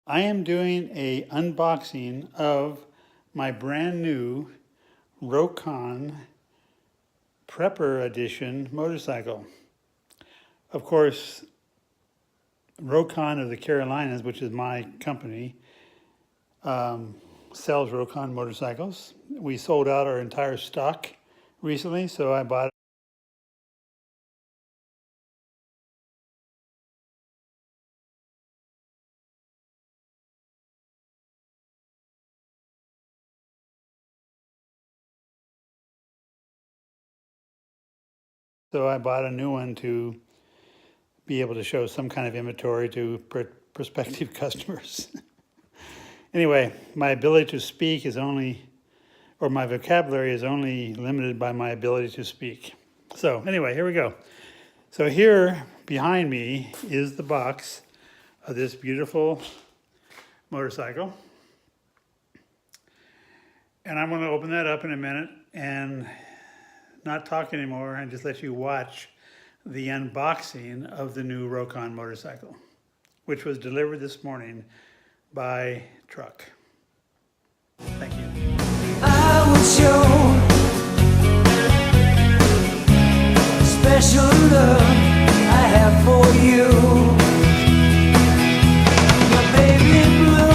I am doing a unboxing of my brand new Rokon Prepper Edition motorcycle. Of course, Rokon of the Carolinas, which is my company, sells Rokon motorcycles. We sold out our entire stock recently, so I bought a new one to be able to show some kind of inventory to prospective customers. Anyway, my ability to speak is only, or my vocabulary is only limited by my ability to speak. So anyway, here we go. So here behind me is the box of this beautiful motorcycle. And I'm going to open that up in a minute and not talk anymore and just let you watch the unboxing of the new Rokon motorcycle, which was delivered this morning by truck. Thank you. I would show special love I have for you, my baby blue.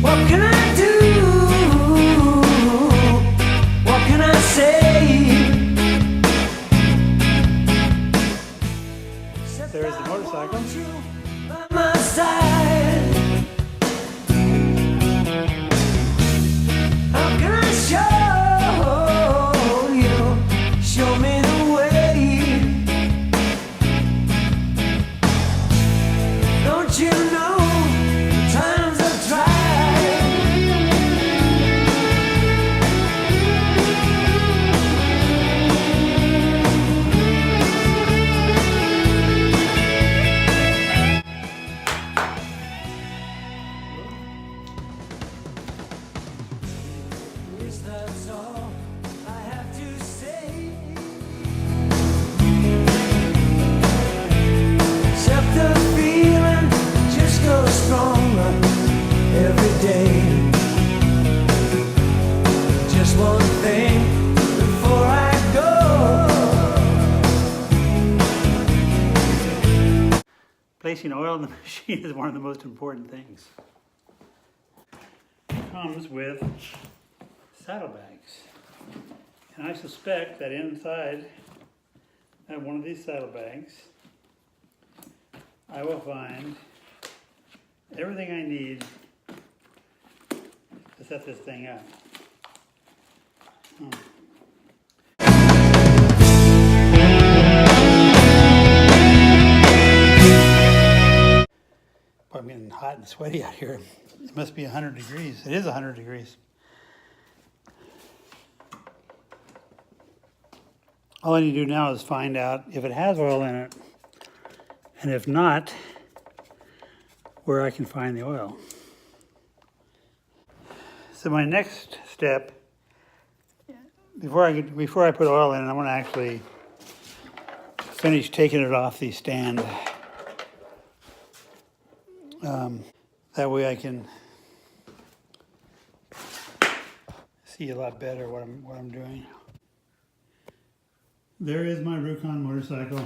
What can I do? What can I say? There's the motorcycle. By my side. How can I show you? Show me the way. Don't you know the times I've tried? Yes, that's all I have to say. Except the feeling just goes stronger every day. Just one thing before I go. Placing oil in the machine is one of the most important things. It comes with saddlebags. And I suspect that inside one of these saddlebags, I will find everything I need to set this thing up. I'm getting hot and sweaty out here. It must be 100 degrees. It is 100 degrees. All I need to do now is find out if it has oil in it, and if not, where I can find the oil. So my next step, before I put oil in it, I want to actually finish taking it off the stand. That way I can see a lot better what I'm doing. There is my Rokon motorcycle,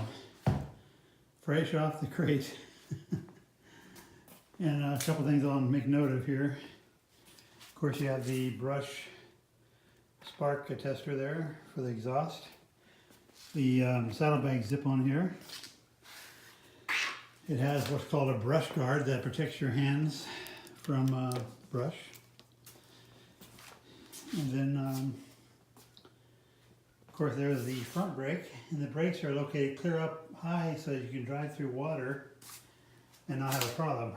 fresh off the crate. And a couple things I'll make note of here. Of course, you have the brush spark tester there for the exhaust. The saddlebag zip on here. It has what's called a brush guard that protects your hands from brush. And then, of course, there's the front brake. And the brakes are located clear up high so that you can drive through water and not have a problem.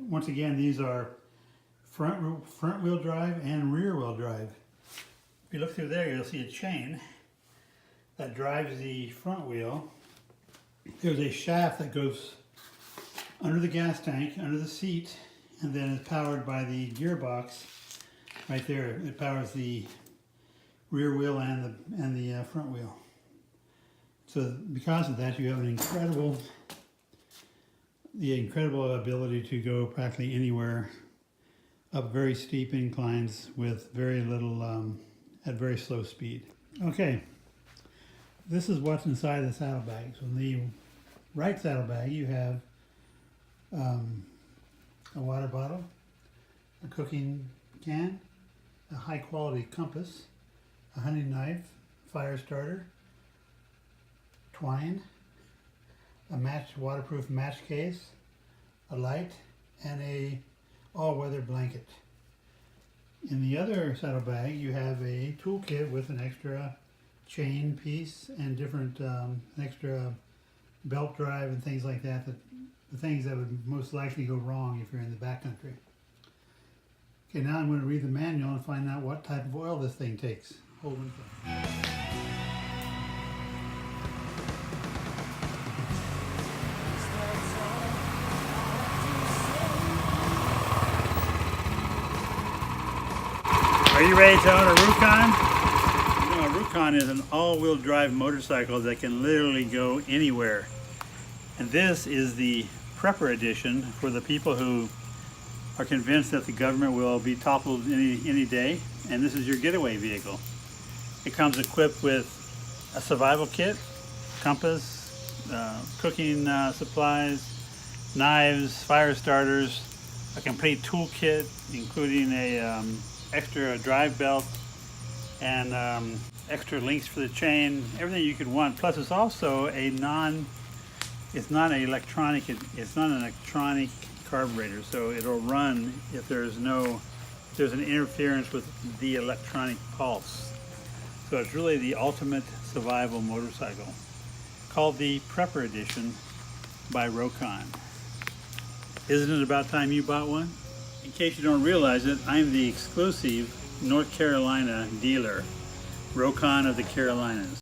Once again, these are front wheel drive and rear wheel drive. If you look through there, you'll see a chain that drives the front wheel. There's a shaft that goes under the gas tank, under the seat, and then is powered by the gearbox right there. It powers the rear wheel and the front wheel. So because of that, you have the incredible ability to go practically anywhere up very steep inclines with very little, at very slow speed. Okay, this is what's inside the saddlebag. So in the right saddlebag, you have a water bottle, a cooking can, a high quality compass, a hunting knife, fire starter, twine, a waterproof match case, a light, and a all-weather blanket. In the other saddlebag, you have a toolkit with an extra chain piece and different an extra belt drive and things like that, the things that would most likely go wrong if you're in the backcountry. Okay, now I'm going to read the manual and find out what type of oil this thing takes. Hold on. Are you ready to own a Rokon? You know, a Rokon is an all-wheel drive motorcycle that can literally go anywhere. And this is the prepper edition for the people who are convinced that the government will be toppled any day. And this is your getaway vehicle. It comes equipped with a survival kit, compass, cooking supplies, knives, fire starters, a complete toolkit, including a extra drive belt and extra links for the chain, everything you could want. Plus it's also it's not an electronic carburetor, so it'll run if there's an interference with the electronic pulse. So it's really the ultimate survival motorcycle, called the Prepper Edition by Rokon. Isn't it about time you bought one? In case you don't realize it, I'm the exclusive North Carolina dealer, Rokon of the Carolinas.